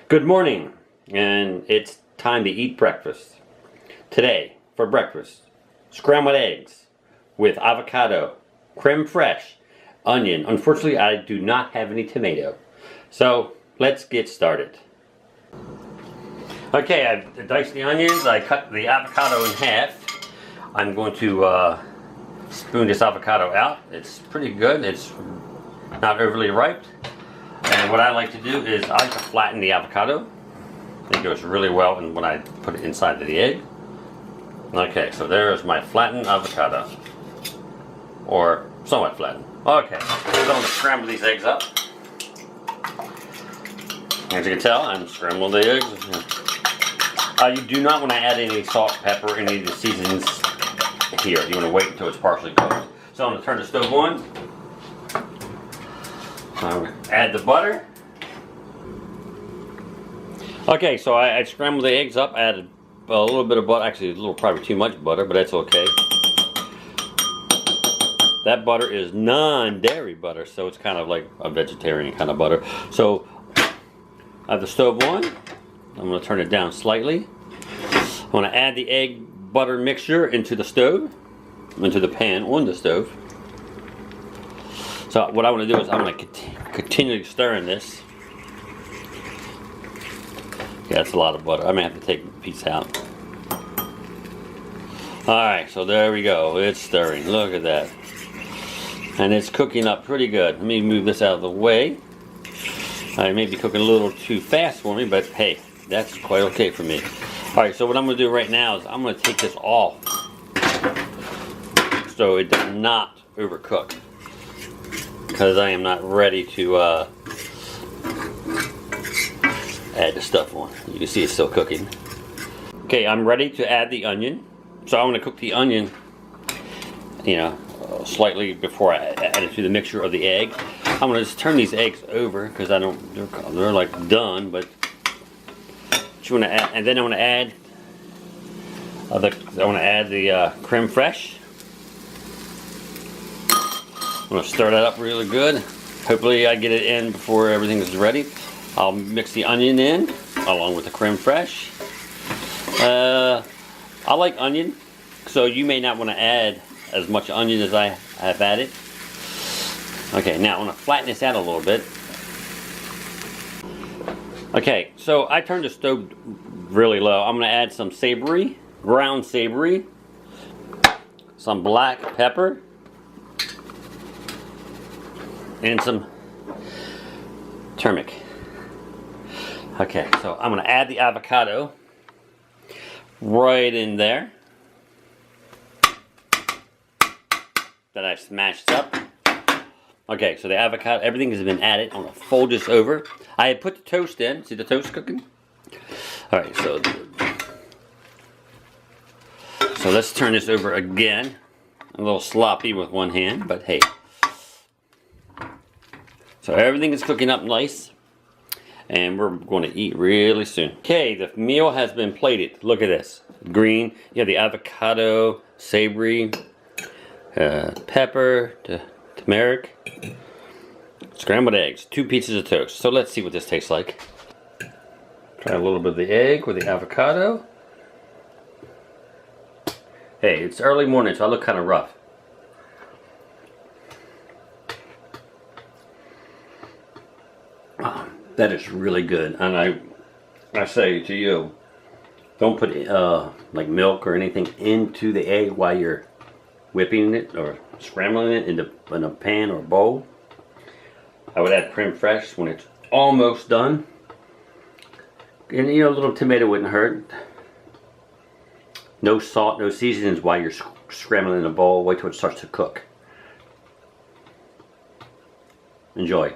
Good morning, and it's time to eat breakfast. Today, for breakfast, scrambled eggs with avocado, creme fraiche, onion. Unfortunately, I do not have any tomato. So, let's get started. Okay, I've diced the onions, I cut the avocado in half. I'm going to spoon this avocado out. It's pretty good, it's not overly ripe. And what I like to do is I like to flatten the avocado. It goes really well when I put it inside of the egg. Okay, so there's my flattened avocado. Or somewhat flattened. Okay, so I'm going to scramble these eggs up. As you can tell, I'm scrambling the eggs. You do not want to add any salt, pepper, any of the seasonings here. You want to wait until it's partially cooked. So I'm going to turn the stove on. I'm going to add the butter. Okay, so I scrambled the eggs up, added a little bit of butter, actually a little probably too much butter, but that's okay. That butter is non-dairy butter, so it's kind of like a vegetarian kind of butter. So I have the stove on. I'm going to turn it down slightly. I'm going to add the egg butter mixture into the stove, into the pan on the stove. So what I want to do is I'm going to continue stirring this. Yeah, that's a lot of butter. I may have to take a piece out. Alright, so there we go. It's stirring. Look at that. And it's cooking up pretty good. Let me move this out of the way. I may be cooking a little too fast for me, but hey, that's quite okay for me. Alright, so what I'm going to do right now is I'm going to take this off so it does not overcook. Because I am not ready to add the stuff on. You can see it's still cooking. Okay, I'm ready to add the onion. So I'm going to cook the onion, slightly before I add it to the mixture of the egg. I'm going to just turn these eggs over because they're like done, but you want to add, and then I want to add the creme fraiche. I'm going to stir that up really good. Hopefully I get it in before everything is ready. I'll mix the onion in along with the creme fraiche. I like onion, so you may not want to add as much onion as I have added. Okay, now I want to flatten this out a little bit. Okay, so I turned the stove really low. I'm going to add some savory, ground savory, some black pepper, and some turmeric. Okay, so I'm going to add the avocado right in there that I've smashed up. Okay, so the avocado, everything has been added. I'm going to fold this over. I had put the toast in. See the toast cooking? Alright, so let's turn this over again. A little sloppy with one hand, but hey. So everything is cooking up nice, and we're going to eat really soon. Okay, the meal has been plated. Look at this. Green, you have the avocado, savory, pepper, turmeric, scrambled eggs, 2 pieces of toast. So let's see what this tastes like. Try a little bit of the egg with the avocado. Hey, it's early morning, so I look kind of rough. That is really good, and I say to you, don't put like milk or anything into the egg while you're whipping it or scrambling it in a pan or bowl. I would add creme fraiche when it's almost done, and a little tomato wouldn't hurt. No salt, no seasonings while you're scrambling in a bowl. Wait till it starts to cook. Enjoy.